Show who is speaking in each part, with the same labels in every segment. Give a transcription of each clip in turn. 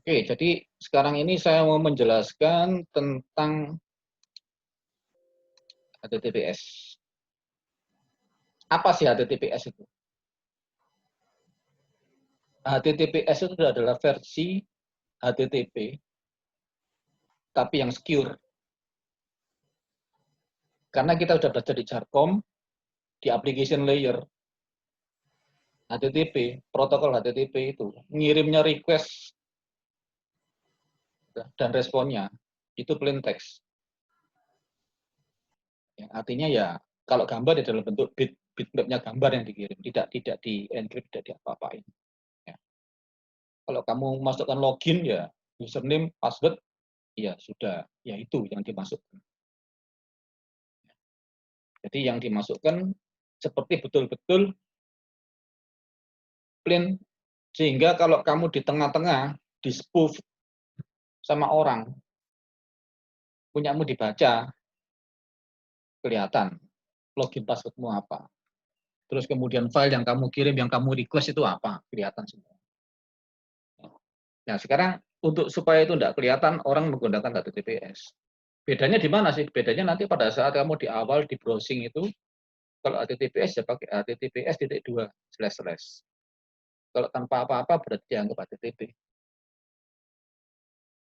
Speaker 1: Oke, jadi sekarang ini saya mau menjelaskan tentang HTTPS. Apa sih HTTPS itu? HTTPS itu adalah versi HTTP, tapi yang secure. Karena kita sudah belajar di Jarkom, di application layer, HTTP, protokol HTTP itu, ngirimnya request dan responnya, itu plain text. Ya, artinya ya, kalau gambar di dalam bentuk bitmapnya gambar yang dikirim, tidak di encrypt, tidak diapa-apain. Ya. Kalau kamu masukkan login ya username, password, ya sudah, ya itu yang dimasukkan. Jadi yang dimasukkan seperti betul-betul plain, sehingga kalau kamu di tengah-tengah di spoof sama orang, punyamu dibaca, kelihatan login passwordmu apa. Terus kemudian file yang kamu kirim, yang kamu request itu apa, kelihatan semua. Nah sekarang untuk supaya itu tidak kelihatan, orang menggunakan HTTPS. Bedanya di mana sih? Bedanya nanti pada saat kamu di awal di browsing itu, kalau HTTPS ya pakai HTTPS:// Kalau tanpa apa-apa berarti dianggap HTTP.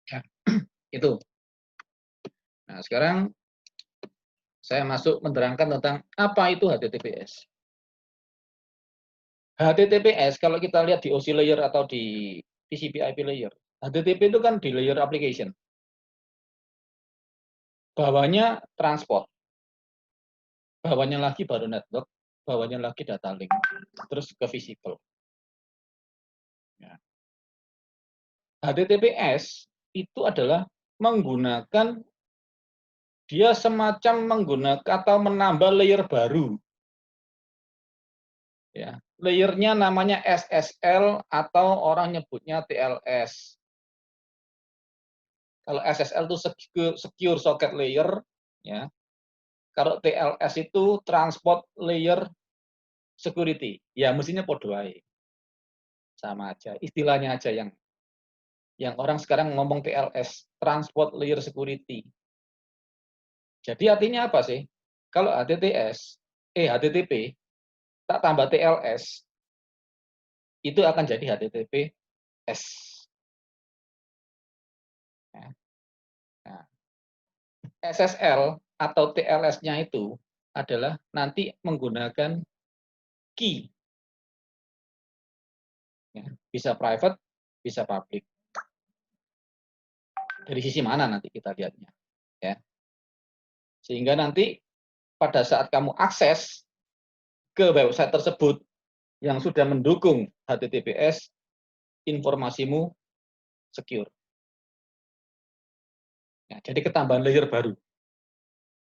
Speaker 1: Ya, itu. Nah, sekarang saya masuk menerangkan tentang apa itu HTTPS. HTTPS kalau kita lihat di OSI layer atau di TCP/IP layer, HTTP itu kan di layer application. Bawahnya transport, bawahnya lagi baru network, bawahnya lagi data link, terus ke visible. Ya. HTTPS itu adalah menggunakan, dia semacam menggunakan atau menambah layer baru. Ya, layernya namanya SSL atau orang nyebutnya TLS. Kalau SSL itu secure socket layer, ya. Kalau TLS itu transport layer security. Ya mestinya podo ae. Sama aja, istilahnya aja yang orang sekarang ngomong TLS, transport layer security. Jadi artinya apa sih? Kalau HTTP tak tambah TLS, itu akan jadi HTTPS. Nah, SSL atau TLS-nya itu adalah nanti menggunakan key. Ya, bisa private, bisa public. Dari sisi mana nanti kita lihatnya. Ya. Sehingga nanti pada saat kamu akses ke website tersebut yang sudah mendukung HTTPS, informasimu secure. Ya, jadi ketambahan layer baru,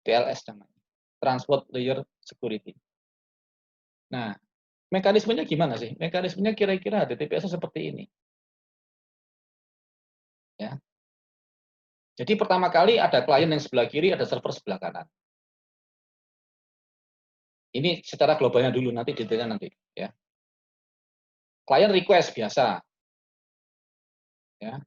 Speaker 1: TLS namanya, Transport Layer Security. Nah, mekanismenya gimana sih? Mekanismenya kira-kira HTTPS seperti ini. Ya. Jadi pertama kali ada klien yang sebelah kiri, ada server sebelah kanan. Ini secara globalnya dulu, nanti detailnya nanti. Ya. Klien request biasa, ya,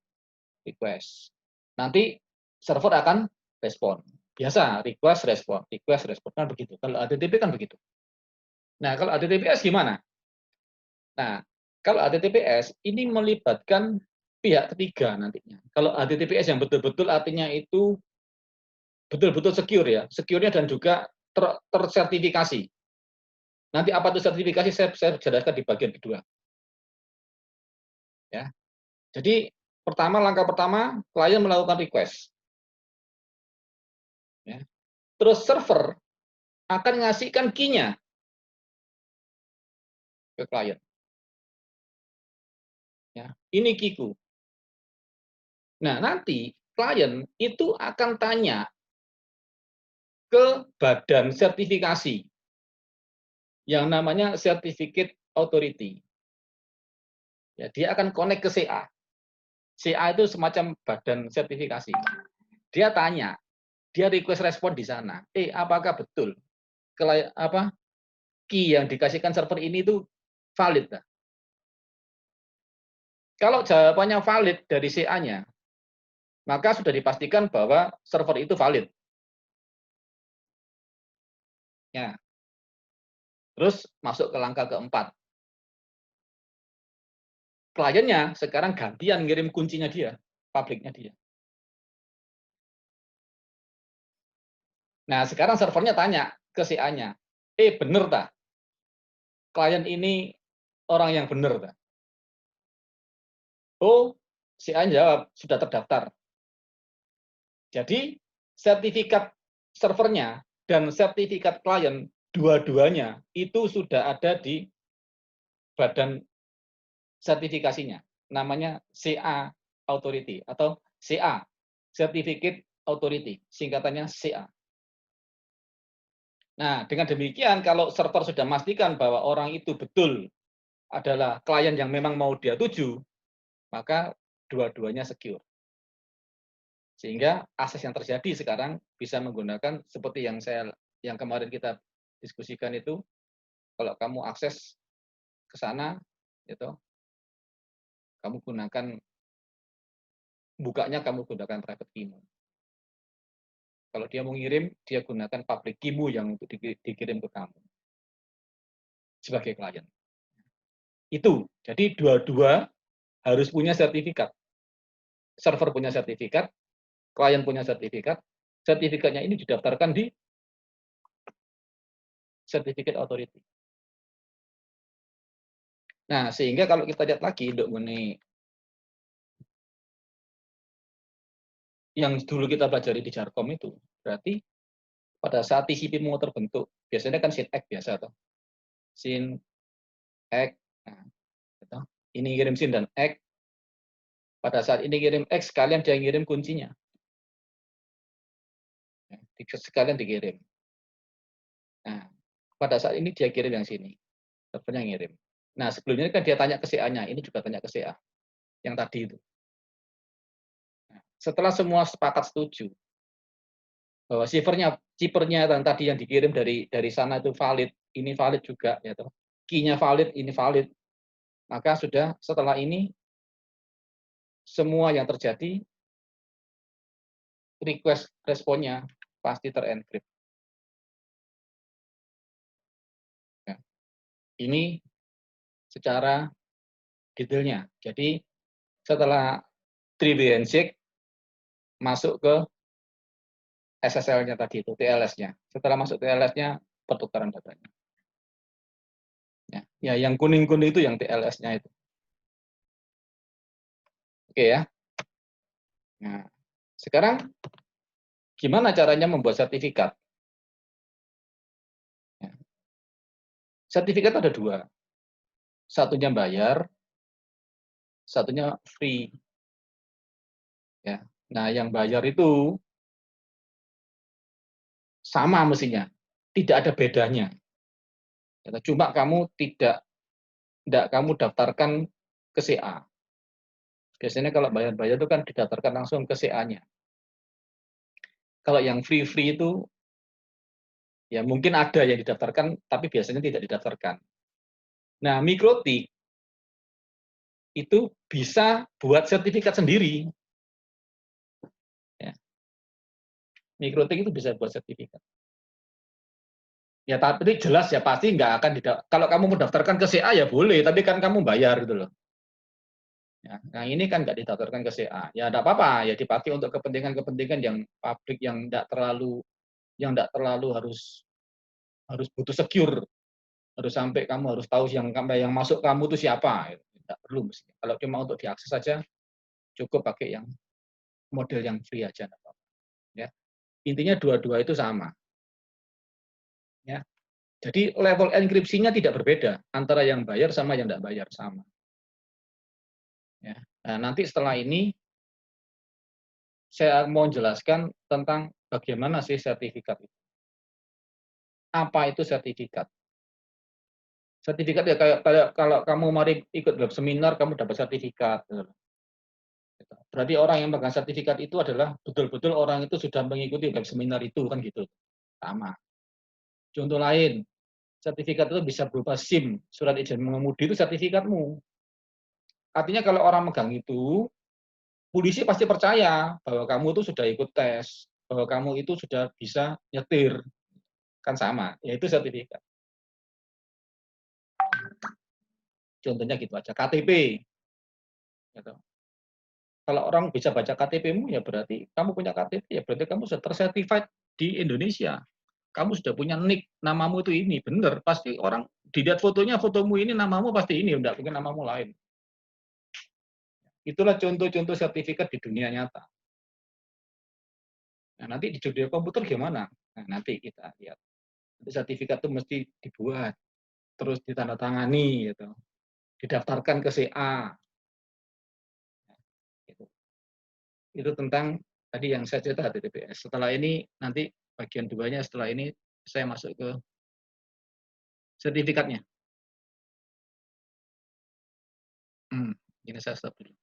Speaker 1: request. Nanti server akan respon. Biasa, request, respon kan begitu. Kalau HTTP kan begitu. Nah, kalau HTTPS gimana? Nah, kalau HTTPS ini melibatkan pihak ketiga nantinya. Kalau HTTPS yang betul-betul artinya itu betul-betul secure ya, secure-nya dan juga tersertifikasi. Nanti apa itu sertifikasi saya jelaskan di bagian kedua. Ya. Jadi langkah pertama klien melakukan request. Ya. Terus server akan ngasihkan key-nya ke klien. Ya. Ini key-ku. Nah, nanti klien itu akan tanya ke badan sertifikasi yang namanya Certificate Authority. Ya, dia akan connect ke CA. CA itu semacam badan sertifikasi. Dia tanya, dia request respon di sana. Apakah betul key yang dikasihkan server ini itu valid? Kalau jawabannya valid dari CA-nya, maka sudah dipastikan bahwa server itu valid. Ya. Terus masuk ke langkah keempat. Kliennya sekarang gantian ngirim kuncinya dia, publiknya dia. Nah, sekarang servernya tanya ke CA-nya, bener tak? Klien ini orang yang bener tak? Oh, CA jawab, sudah terdaftar. Jadi, sertifikat servernya dan sertifikat klien, dua-duanya itu sudah ada di badan sertifikasinya. Namanya CA Authority atau CA, Certificate Authority, singkatannya CA. Nah, dengan demikian kalau server sudah memastikan bahwa orang itu betul adalah klien yang memang mau dia tuju, maka dua-duanya secure. Sehingga akses yang terjadi sekarang bisa menggunakan seperti yang kemarin kita diskusikan itu, kalau kamu akses ke sana, gitu, kamu bukanya kamu gunakan private key. Kalau dia mau ngirim, dia gunakan public key-mu yang untuk dikirim ke kamu sebagai klien. Itu. Jadi dua-dua harus punya sertifikat. Server punya sertifikat, klien punya sertifikat, sertifikatnya ini didaftarkan di Certificate Authority. Nah, sehingga kalau kita lihat lagi untuk mengenai yang dulu kita pelajari di Jarkom itu, berarti pada saat TCP mau terbentuk, biasanya kan SYN-ACK biasa atau SYN-ACK, nah, gitu. Ini kirim SYN dan ACK. Pada saat ini kirim X, sekalian dia ngirim kuncinya. Sekalian dikirim. Nah, pada saat ini dia kirim yang sini. Servernya ngirim. Nah, sebelumnya kan dia tanya ke CA-nya, ini juga tanya ke CA. Yang tadi itu. Nah, setelah semua sepakat setuju bahwa cipernya dan tadi yang dikirim dari sana itu valid, ini valid juga, ya toh. Key-nya valid, ini valid. Maka sudah setelah ini semua yang terjadi request responnya pasti terenkrip. Ya. Ini secara detailnya. Jadi setelah 3D handshake masuk ke SSL-nya tadi itu, TLS-nya. Setelah masuk TLS-nya, pertukaran datanya. Ya, yang kuning-kuning itu yang TLS-nya itu. Oke ya. Nah, sekarang gimana caranya membuat sertifikat? Ya. Sertifikat ada dua. Satunya bayar, satunya free. Ya. Nah, yang bayar itu sama mestinya. Tidak ada bedanya. Cuma kamu tidak kamu daftarkan ke CA. Biasanya kalau bayar-bayar itu kan didaftarkan langsung ke CA-nya. Kalau yang free-free itu, ya mungkin ada yang didaftarkan, tapi biasanya tidak didaftarkan. Nah, MikroTik itu bisa buat sertifikat sendiri. Ya. MikroTik itu bisa buat sertifikat. Ya, tapi jelas ya pasti nggak akan kalau kamu mendaftarkan ke CA ya boleh, tapi kan kamu bayar gitu loh. Ya, nah ini kan nggak didaftarkan ke CA. Ya tidak apa-apa, ya dipakai untuk kepentingan-kepentingan yang publik yang nggak terlalu harus butuh secure, harus sampai kamu harus tahu yang masuk kamu itu siapa. Tidak perlu mesti. Kalau cuma untuk diakses saja cukup pakai yang model yang free aja. Ya. Intinya dua-dua itu sama. Ya. Jadi level enkripsinya tidak berbeda antara yang bayar sama yang tidak bayar, sama. Ya. Nah, nanti setelah ini saya mau jelaskan tentang bagaimana sih sertifikat itu. Apa itu sertifikat? Sertifikat ya kayak kalau kamu mari ikut web seminar kamu dapat sertifikat. Berarti orang yang megang sertifikat itu adalah betul-betul orang itu sudah mengikuti web seminar itu kan gitu. Sama. Contoh lain, sertifikat itu bisa berupa SIM, surat izin mengemudi itu sertifikatmu. Artinya kalau orang megang itu, polisi pasti percaya bahwa kamu itu sudah ikut tes, bahwa kamu itu sudah bisa nyetir, kan sama, yaitu sertifikat. Contohnya gitu aja, KTP, gitu. Kalau orang bisa baca KTP-mu, ya berarti kamu punya KTP, ya berarti kamu sudah tersertified di Indonesia. Kamu sudah punya NIK, namamu itu ini, bener. Pasti orang dilihat fotonya, fotomu ini, namamu pasti ini, enggak mungkin namamu lain. Itulah contoh-contoh sertifikat di dunia nyata. Nah, nanti di dunia komputer gimana? Nah, nanti kita lihat. Nanti sertifikat itu mesti dibuat, terus ditandatangani, gitu. Didaftarkan ke CA. Gitu. Itu tentang tadi yang saya cerita HTTPS. Setelah ini nanti bagian duanya setelah ini saya masuk ke sertifikatnya. Ini saya stop dulu.